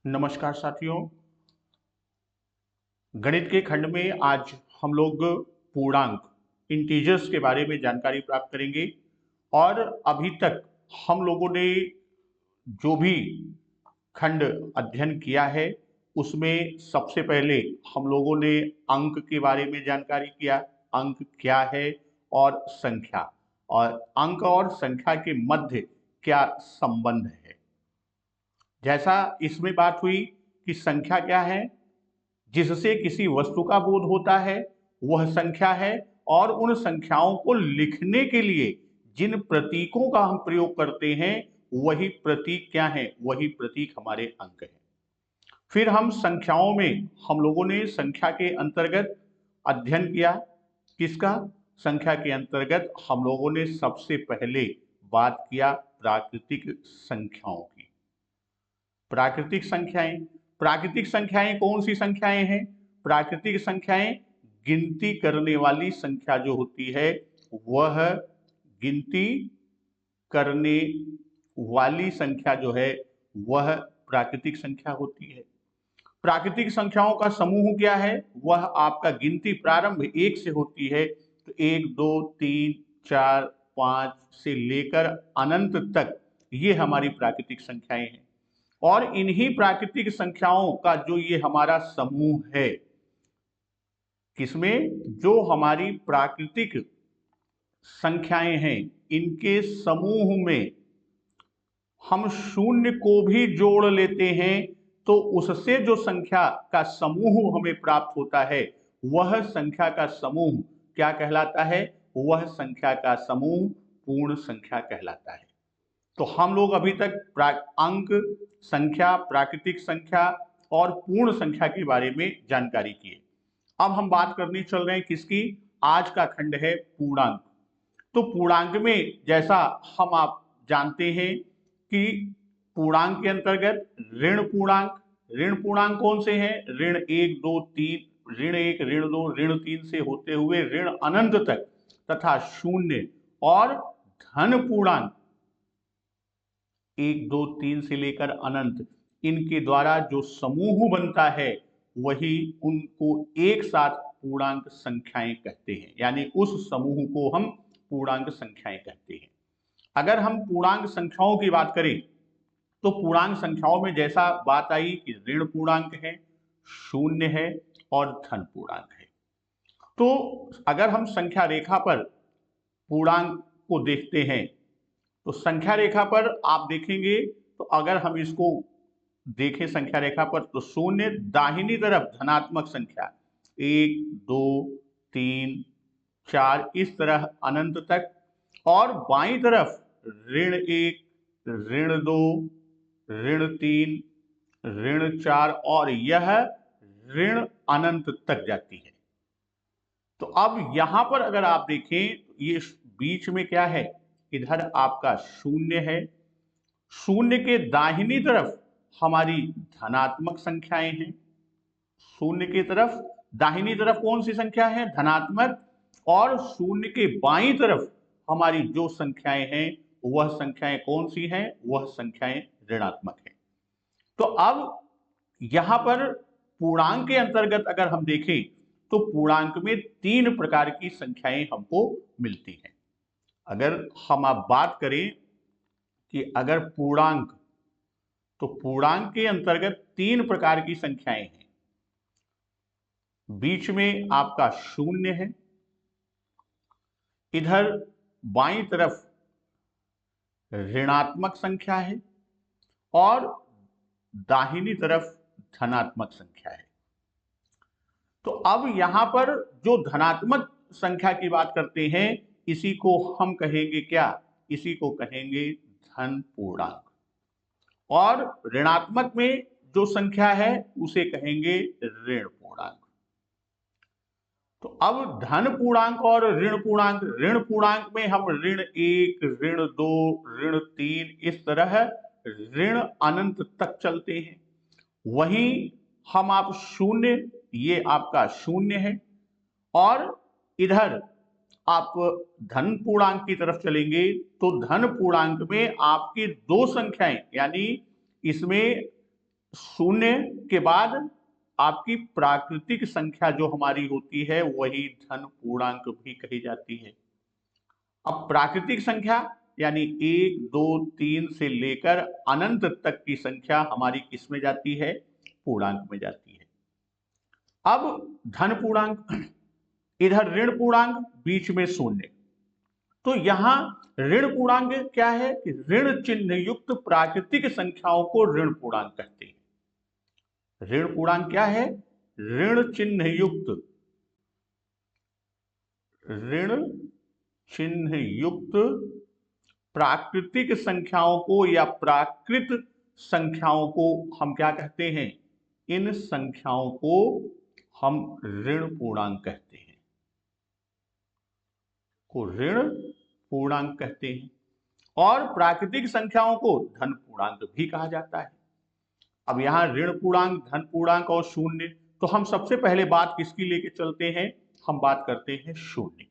नमस्कार साथियों। गणित के खंड में आज हम लोग पूर्णांक इंटीजर्स के बारे में जानकारी प्राप्त करेंगे। और अभी तक हम लोगों ने जो भी खंड अध्ययन किया है उसमें सबसे पहले हम लोगों ने अंक के बारे में जानकारी किया। अंक क्या है और संख्या, और अंक और संख्या के मध्य क्या संबंध है। जैसा इसमें बात हुई कि संख्या क्या है, जिससे किसी वस्तु का बोध होता है वह संख्या है, और उन संख्याओं को लिखने के लिए जिन प्रतीकों का हम प्रयोग करते हैं वही प्रतीक क्या है, वही प्रतीक हमारे अंक है। फिर हम संख्याओं में हम लोगों ने संख्या के अंतर्गत अध्ययन किया। किसका? संख्या के अंतर्गत हम लोगों ने सबसे पहले बात किया प्राकृतिक संख्याओं की। प्राकृतिक संख्याएं, प्राकृतिक संख्याएं कौन सी संख्याएं हैं? प्राकृतिक संख्याएं गिनती करने वाली संख्या जो होती है वह गिनती करने वाली संख्या जो है वह प्राकृतिक संख्या होती है। प्राकृतिक संख्याओं का समूह क्या है? वह आपका गिनती प्रारंभ एक से होती है, तो 1 2 3 4 5 से लेकर अनंत तक ये हमारी प्राकृतिक संख्याएं हैं। और इन्हीं प्राकृतिक संख्याओं का जो ये हमारा समूह है, किसमें? जो हमारी प्राकृतिक संख्याएं हैं इनके समूह में हम शून्य को भी जोड़ लेते हैं, तो उससे जो संख्या का समूह हमें प्राप्त होता है वह संख्या का समूह क्या कहलाता है? वह संख्या का समूह पूर्ण संख्या कहलाता है। तो हम लोग अभी तक अंक, संख्या, प्राकृतिक संख्या और पूर्ण संख्या के बारे में जानकारी किए। अब हम बात करने चल रहे हैं किसकी? आज का खंड है पूर्णांक। तो पूर्णांक में जैसा हम आप जानते हैं कि पूर्णांक के अंतर्गत ऋण पूर्णांक, ऋण पूर्णांक कौन से हैं? ऋण 1 2 3, ऋण 1 ऋण 2 ऋण 3 से होते हुए ऋण अनंत तक, तथा शून्य और धन पूर्णांक 1 2 3 से लेकर अनंत, इनके द्वारा जो समूह बनता है वही उनको एक साथ पूर्णांक संख्याएं कहते हैं। यानी उस समूह को हम पूर्णांक संख्याएं कहते हैं। अगर हम पूर्णांक संख्याओं की बात करें तो पूर्णांक संख्याओं में जैसा बात आई कि ऋण पूर्णांक है, शून्य है और धन पूर्णांक है। तो अगर हम संख्या रेखा पर पूर्णांक को देखते हैं तो संख्या रेखा पर आप देखेंगे, तो अगर हम इसको देखें संख्या रेखा पर, तो शून्य दाहिनी तरफ धनात्मक संख्या 1 2 3 4 इस तरह अनंत तक, और बाईं तरफ ऋण 1 ऋण 2 ऋण 3 ऋण 4 और यह ऋण अनंत तक जाती है। तो अब यहां पर अगर आप देखें तो ये बीच में क्या है? इधर आपका शून्य है। शून्य के दाहिनी तरफ हमारी धनात्मक संख्याएं हैं। शून्य की तरफ दाहिनी तरफ कौन सी संख्या है? धनात्मक। और शून्य के बाईं तरफ हमारी जो संख्याएं हैं वह संख्याएं कौन सी हैं? वह संख्याएं ऋणात्मक है। तो अब यहां पर पूर्णांक के अंतर्गत अगर हम देखें तो पूर्णांक में 3 प्रकार की संख्याएं हमको मिलती हैं। अगर हम आप बात करें कि अगर पूर्णांक, तो पूर्णांक के अंतर्गत 3 प्रकार की संख्याएं हैं। बीच में आपका शून्य है, इधर बाईं तरफ ऋणात्मक संख्या है और दाहिनी तरफ धनात्मक संख्या है। तो अब यहां पर जो धनात्मक संख्या की बात करते हैं इसी को हम कहेंगे क्या? इसी को कहेंगे धन पूर्णांक। और ऋणात्मक में जो संख्या है उसे कहेंगे ऋण पूर्णांक। तो अब धन पूर्णांक और ऋण पूर्णांक, ऋण पूर्णांक में हम ऋण 1 ऋण 2 ऋण 3 इस तरह ऋण अनंत तक चलते हैं। वहीं हम आप शून्य, ये आपका शून्य है, और इधर आप धन पूर्णांक की तरफ चलेंगे तो धन पूर्णांक में आपकी 2 संख्याएं, यानी इसमें शून्य के बाद आपकी प्राकृतिक संख्या जो हमारी होती है वही धन पूर्णांक भी कही जाती है। अब प्राकृतिक संख्या यानी 1, 2, 3 से लेकर अनंत तक की संख्या हमारी किस में जाती है? पूर्णांक में जाती है। अब धन पूर्णांक, इधर ऋण पूर्णांक, बीच में शून्य। तो यहां ऋण पूर्णांक क्या है कि ऋण चिन्ह युक्त प्राकृतिक संख्याओं को ऋण पूर्णांक कहते हैं। ऋण पूर्णांक क्या है? ऋण चिन्ह युक्त, ऋण चिन्ह युक्त प्राकृतिक संख्याओं को या प्राकृत संख्याओं को हम क्या कहते हैं? इन संख्याओं को हम ऋण पूर्णांक कहते हैं, को ऋण पूर्णांक कहते हैं। और प्राकृतिक संख्याओं को धन पूर्णांक भी कहा जाता है। अब यहां ऋण पूर्णांक, धन पूर्णांक और शून्य, तो हम सबसे पहले बात किसकी लेके चलते हैं? हम बात करते हैं शून्य की।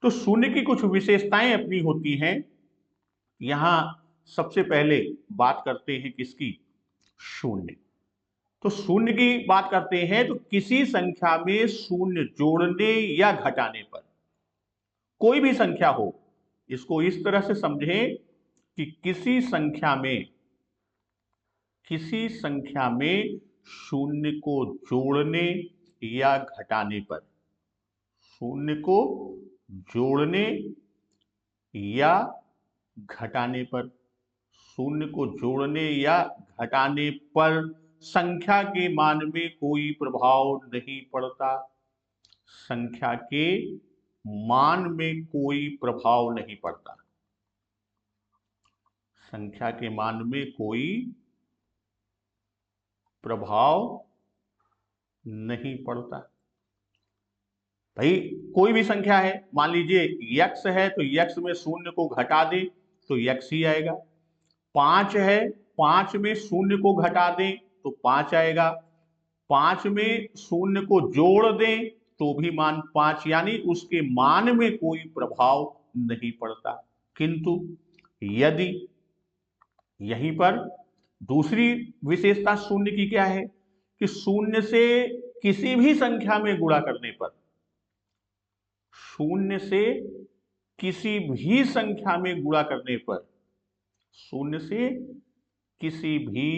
तो शून्य की कुछ विशेषताएं अपनी होती हैं। यहां सबसे पहले बात करते हैं किसकी? शून्य। तो शून्य की बात करते हैं तो किसी संख्या में शून्य जोड़ने या घटाने पर, कोई भी संख्या हो, इसको इस तरह से समझें कि किसी संख्या में शून्य को जोड़ने या घटाने पर, शून्य को जोड़ने या घटाने पर, शून्य को जोड़ने या घटाने पर संख्या के मान में कोई प्रभाव नहीं पड़ता। संख्या के मान में कोई प्रभाव नहीं पड़ता। संख्या के मान में कोई प्रभाव नहीं पड़ता। भाई कोई भी संख्या है, मान लीजिए x है, तो x में शून्य को घटा दे तो x ही आएगा। 5 है, 5 में शून्य को घटा दें तो 5 आएगा। 5 में शून्य को जोड़ दें तो भी मान 5, यानी उसके मान में कोई प्रभाव नहीं पड़ता। किंतु यदि यहीं पर दूसरी विशेषता शून्य की क्या है कि शून्य से किसी भी संख्या में गुणा करने पर, शून्य से किसी भी संख्या में गुणा करने पर, शून्य से किसी भी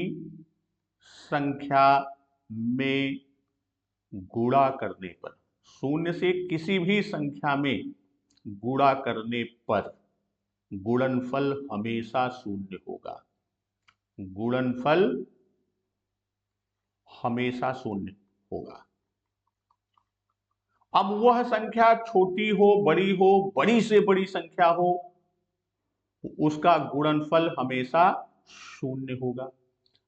संख्या में गुणा करने पर, शून्य से किसी भी संख्या में गुणा करने पर गुणनफल हमेशा शून्य होगा। गुणनफल हमेशा शून्य होगा। अब वह संख्या छोटी हो, बड़ी हो, बड़ी से बड़ी संख्या हो, उसका गुणनफल हमेशा शून्य होगा।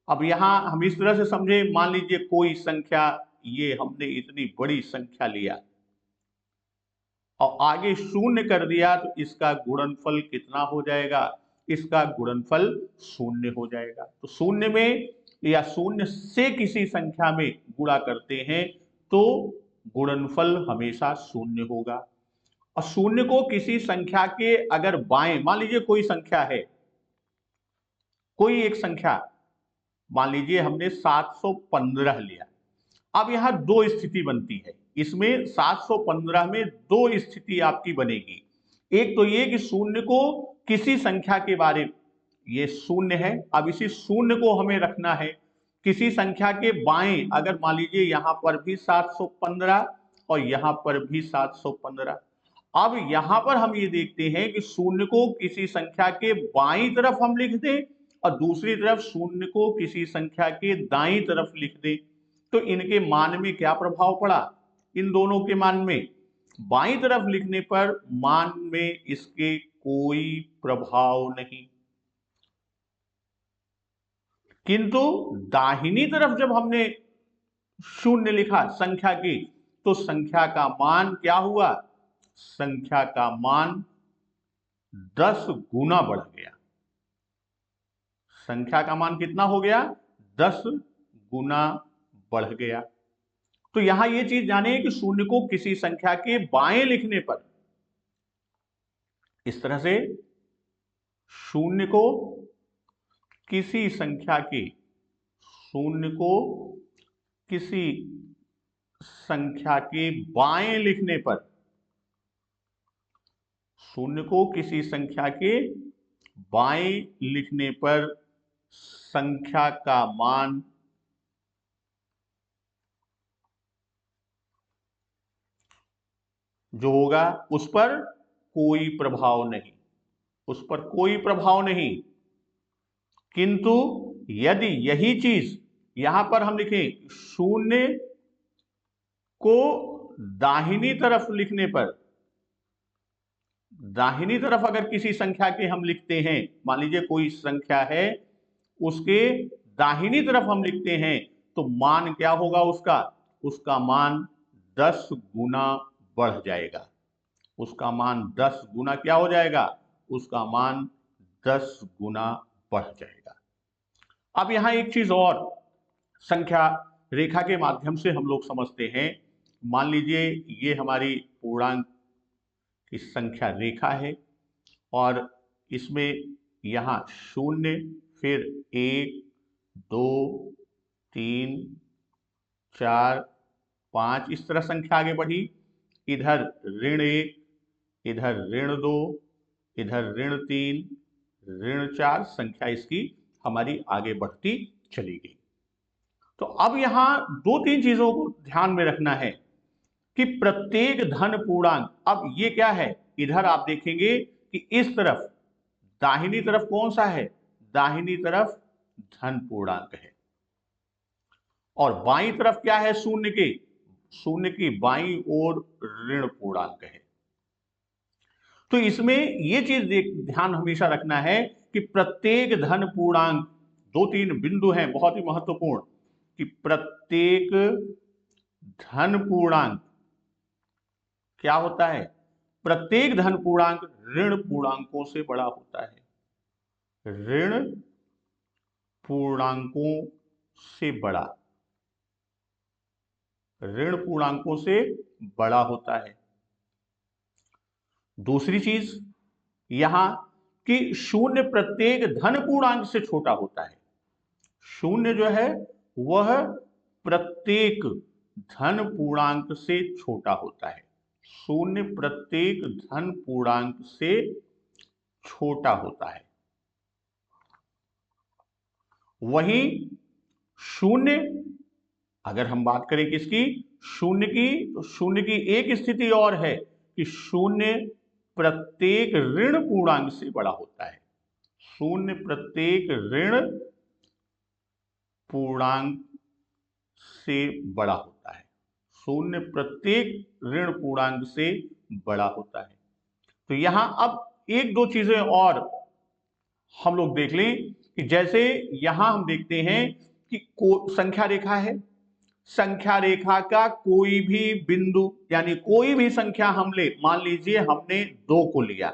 अब यहां हम इस तरह से समझे, मान लीजिए कोई संख्या, ये हमने इतनी बड़ी संख्या लिया और आगे शून्य कर दिया, तो इसका गुणनफल कितना हो जाएगा? इसका गुणनफल शून्य हो जाएगा। तो शून्य में या शून्य से किसी संख्या में गुणा करते हैं तो गुणनफल हमेशा शून्य होगा। और शून्य को किसी संख्या के अगर बाएं, मान लीजिए कोई संख्या है, कोई एक संख्या, मान लीजिए हमने 715 लिया। अब यहां दो स्थिति बनती है, इसमें 715 में दो स्थिति आपकी बनेगी। एक तो ये कि शून्य को किसी संख्या के बारे में, ये शून्य है, अब इसी शून्य को हमें रखना है किसी संख्या के बाएं, अगर मान लीजिए यहां पर भी 715 और यहां पर भी 715। अब यहां पर हम ये देखते हैं कि शून्य को किसी संख्या के बाईं तरफ हम लिख दें और दूसरी तरफ शून्य को किसी संख्या के दाईं तरफ लिख दें, तो इनके मान में क्या प्रभाव पड़ा? इन दोनों के मान में बाईं तरफ लिखने पर मान में इसके कोई प्रभाव नहीं, किंतु दाहिनी तरफ जब हमने शून्य लिखा संख्या की, तो संख्या का मान क्या हुआ? संख्या का मान 10 गुना बढ़ गया। संख्या का मान कितना हो गया? 10 गुना बढ़ गया। तो यहां यह चीज जाने कि शून्य को किसी संख्या के बाएं लिखने पर, इस तरह से शून्य को किसी संख्या के, शून्य को किसी संख्या के बाएं लिखने पर, शून्य को किसी संख्या के बाएं लिखने पर संख्या का मान जो होगा उस पर कोई प्रभाव नहीं, उस पर कोई प्रभाव नहीं। किंतु यदि यही चीज यहां पर हम लिखें, शून्य को दाहिनी तरफ लिखने पर, दाहिनी तरफ अगर किसी संख्या के हम लिखते हैं, मान लीजिए कोई संख्या है उसके दाहिनी तरफ हम लिखते हैं, तो मान क्या होगा उसका, उसका मान 10 गुना बढ़ जाएगा, उसका मान 10 गुना क्या हो जाएगा, उसका मान 10 गुना बढ़ जाएगा। अब यहां एक चीज और संख्या रेखा के माध्यम से हम लोग समझते हैं। मान लीजिए ये हमारी पूर्णांक की संख्या रेखा है और इसमें यहां शून्य, फिर 1 2 3 4 5 इस तरह संख्या आगे बढ़ी, इधर ऋण 1, इधर ऋण 2, इधर ऋण 3, ऋण 4, संख्या इसकी हमारी आगे बढ़ती चली गई। तो अब यहां 2-3 चीजों को ध्यान में रखना है कि प्रत्येक धन पूर्णांक, अब ये क्या है, इधर आप देखेंगे कि इस तरफ दाहिनी तरफ कौन सा है, दाहिनी तरफ धन पूर्णांक है और बाईं तरफ क्या है, शून्य के, शून्य की बाईं ओर ऋण पूर्णांक है। तो इसमें यह चीज ध्यान हमेशा रखना है कि प्रत्येक धन पूर्णांक, 2-3 बिंदु हैं बहुत ही महत्वपूर्ण, कि प्रत्येक धन पूर्णांक क्या होता है, प्रत्येक धन पूर्णांक ऋण पूर्णांकों से बड़ा होता है, ऋण पूर्णांकों से बड़ा, ऋण पूर्णांकों से बड़ा होता है। दूसरी चीज यहां कि शून्य प्रत्येक धन पूर्णांक से छोटा होता है, शून्य जो है वह प्रत्येक धन पूर्णांक से छोटा होता है, शून्य प्रत्येक धन पूर्णांक से छोटा होता है। वहीं शून्य, अगर हम बात करें किसकी, शून्य की, तो शून्य की एक स्थिति और है कि शून्य प्रत्येक ऋण पूर्णांक से बड़ा होता है, शून्य प्रत्येक ऋण पूर्णांक से बड़ा होता है, शून्य प्रत्येक ऋण पूर्णांक से बड़ा होता है। तो यहां अब 1-2 चीजें और हम लोग देख लें कि जैसे यहां हम देखते हैं कि संख्या रेखा है, संख्या रेखा का कोई भी बिंदु यानी कोई भी संख्या हम ले, मान लीजिए हमने 2 को लिया,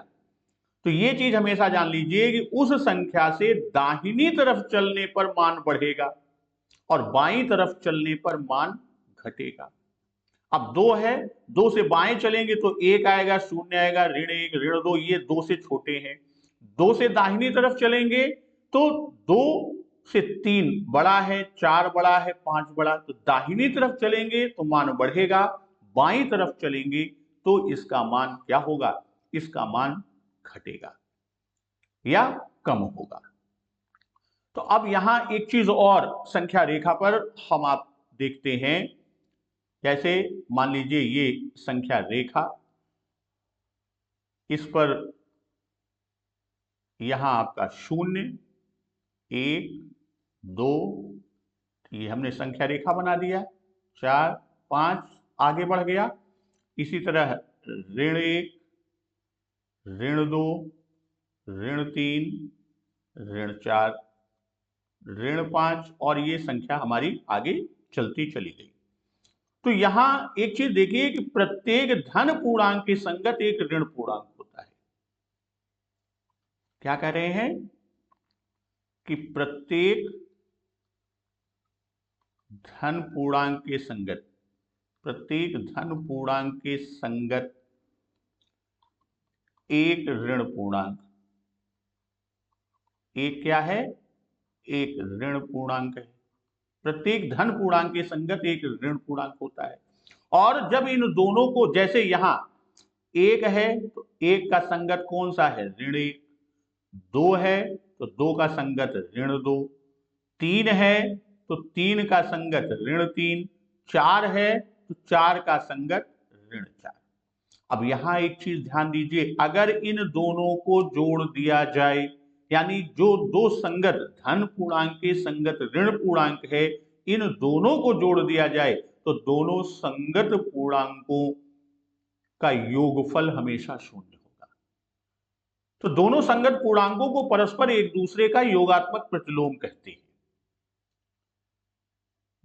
तो ये चीज हमेशा जान लीजिए कि उस संख्या से दाहिनी तरफ चलने पर मान बढ़ेगा और बाईं तरफ चलने पर मान घटेगा। अब 2 है, 2 से बाएं चलेंगे तो 1 आएगा, 0 आएगा, ऋण 1, ऋण 2, ये 2 से छोटे हैं। 2 से दाहिनी तरफ चलेंगे तो 2 से 3 बड़ा है, 4 बड़ा है, 5 बड़ा, तो दाहिनी तरफ चलेंगे तो मान बढ़ेगा, बाईं तरफ चलेंगे तो इसका मान क्या होगा, इसका मान घटेगा या कम होगा। तो अब यहां एक चीज और संख्या रेखा पर हम आप देखते हैं, जैसे मान लीजिए ये संख्या रेखा, इस पर यहां आपका 0, 1, 2, ये हमने संख्या रेखा बना दिया, 4, 5 आगे बढ़ गया, इसी तरह ऋण 1, ऋण 2, ऋण 3, ऋण 4, ऋण 5 और ये संख्या हमारी आगे चलती चली गई। तो यहां एक चीज देखिए कि प्रत्येक धन पूर्णांक के संगत एक ऋण पूर्णांक होता है। क्या कह रहे हैं कि प्रत्येक धन पूर्णांक के संगत, प्रत्येक धन पूर्णांक के संगत एक ऋण पूर्णांक, एक क्या है, एक ऋण पूर्णांक है। प्रत्येक धन पूर्णांक के संगत एक ऋण पूर्णांक होता है। और जब इन दोनों को, जैसे यहां एक है तो एक का संगत कौन सा है, ऋण एक, दो है तो दो का संगत ऋण दो, तीन है तो तीन का संगत ऋण तीन, चार है तो चार का संगत ऋण चार। अब यहां एक चीज ध्यान दीजिए, अगर इन दोनों को जोड़ दिया जाए, यानी जो दो संगत धन पूर्णांक के संगत ऋण पूर्णांक है, इन दोनों को जोड़ दिया जाए तो दोनों संगत पूर्णांकों का योगफल हमेशा शून्य होगा। तो दोनों संगत पूर्णांकों को परस्पर एक दूसरे का योगात्मक प्रतिलोम कहते हैं।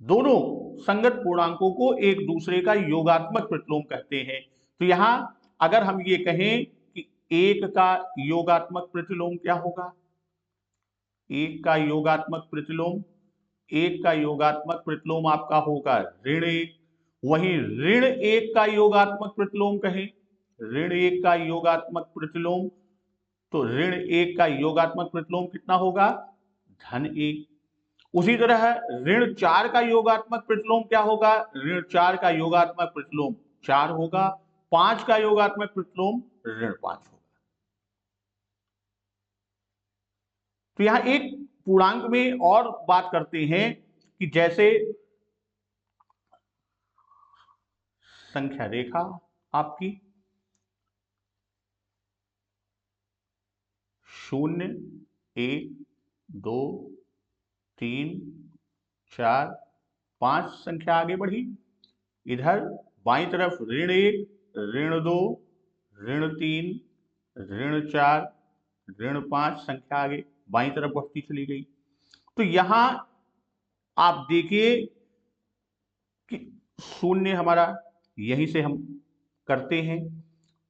दोनों संगत पूर्णांकों को एक दूसरे का योगात्मक प्रतिलोम कहते हैं। तो यहां अगर हम ये कहें कि एक का योगात्मक प्रतिलोम क्या होगा, एक का योगात्मक प्रतिलोम, एक का योगात्मक प्रतिलोम आपका होगा ऋण एक। वहीं ऋण एक का योगात्मक प्रतिलोम कहें, ऋण एक का योगात्मक प्रतिलोम, तो ऋण एक का योगात्मक प्रतिलोम कितना होगा, धन एक। उसी तरह ऋण चार का योगात्मक प्रतिलोम क्या होगा, ऋण चार का योगात्मक प्रतिलोम चार होगा, पांच का योगात्मक प्रतिलोम ऋण पांच होगा। तो यहां एक पूर्णांक में और बात करते हैं कि जैसे संख्या रेखा आपकी 0 1 2 3 4 5 संख्या आगे बढ़ी, इधर बाईं तरफ ऋण एक, ऋण दो, ऋण तीन, ऋण चार, ऋण पांच संख्या आगे बाईं तरफ बढ़ती चली गई। तो यहां आप देखिए कि शून्य हमारा यहीं से हम करते हैं,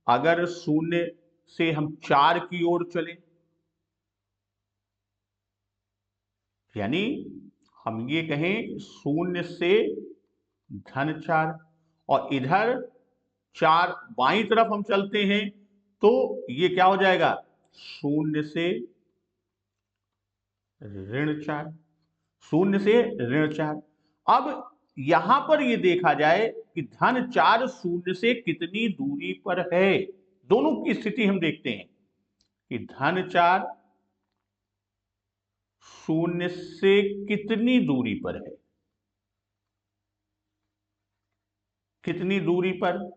अगर शून्य से हम चार की ओर चले, यानी हम ये कहें शून्य से धन चार, और इधर चार बाईं तरफ हम चलते हैं तो ये क्या हो जाएगा, शून्य से ऋण चार, शून्य से ऋण चार। अब यहां पर ये देखा जाए कि धन चार शून्य से कितनी दूरी पर है, दोनों की स्थिति हम देखते हैं कि धन चार शून्य से कितनी दूरी पर है, कितनी दूरी पर,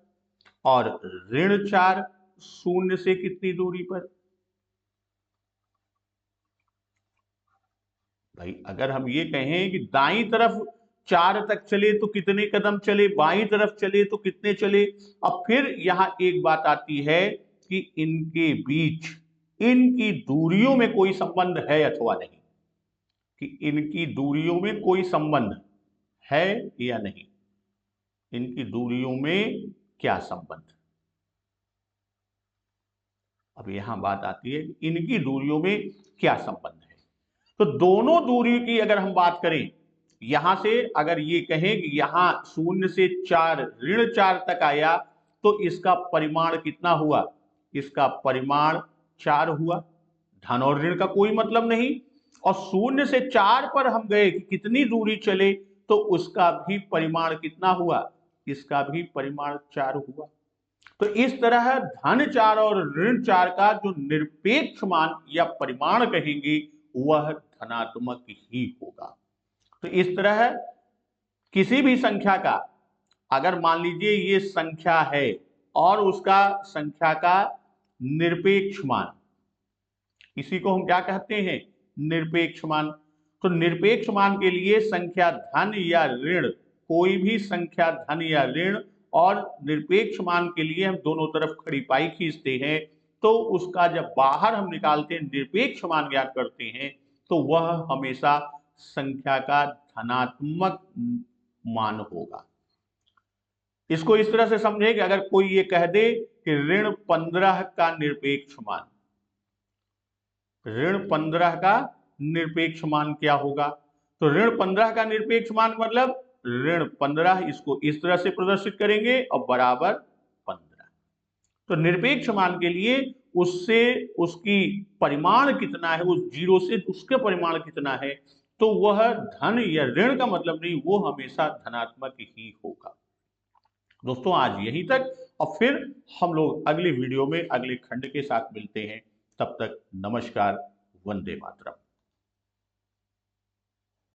और ऋण चार शून्य से कितनी दूरी पर। भाई अगर हम ये कहें कि दाईं तरफ चार तक चले तो कितने कदम चले, बाईं तरफ चले तो कितने चले। अब फिर यहां एक बात आती है कि इनके बीच इनकी दूरियों में कोई संबंध है अथवा नहीं, कि इनकी दूरियों में कोई संबंध है या नहीं, इनकी दूरियों में क्या संबंध। अब यहां बात आती है कि इनकी दूरियों में क्या संबंध है। तो दोनों दूरी की अगर हम बात करें, यहां से अगर ये कहें कि यहां शून्य से चार ऋण चार तक आया तो इसका परिमाण कितना हुआ, इसका परिमाण चार हुआ, धन और ऋण का कोई मतलब नहीं। और शून्य से चार पर हम गए कि कितनी दूरी चले तो उसका भी परिमाण कितना हुआ, इसका भी परिमाण चार हुआ। तो इस तरह धन चार और ऋण चार का जो निरपेक्ष मान या परिमाण कहेंगे वह धनात्मक ही होगा। तो इस तरह किसी भी संख्या का, अगर मान लीजिए ये संख्या है और उसका संख्या का निरपेक्ष मान, इसी को हम क्या कहते हैं, निरपेक्ष मान। तो निरपेक्ष मान के लिए संख्या धन या ऋण, कोई भी संख्या धन या ऋण, और निरपेक्ष मान के लिए हम दोनों तरफ खड़ी पाई खींचते हैं, तो उसका जब बाहर हम निकालते हैं, निरपेक्ष मान ज्ञात करते हैं, तो वह हमेशा संख्या का धनात्मक मान होगा। इसको इस तरह से समझे कि अगर कोई ये कह दे कि ऋण 15 का निरपेक्ष मान, ऋण 15 का निरपेक्ष मान क्या होगा, तो ऋण 15 का निरपेक्ष मान मतलब ऋण 15, इसको इस तरह से प्रदर्शित करेंगे और बराबर 15। तो निरपेक्ष मान के लिए उससे उसकी परिमाण कितना है, उस जीरो से उसके परिमाण कितना है, तो वह धन या ऋण का मतलब नहीं, वो हमेशा धनात्मक ही होगा। दोस्तों आज यहीं तक, और फिर हम लोग अगले वीडियो में अगले खंड के साथ मिलते हैं। तब तक नमस्कार, वंदे मातरम।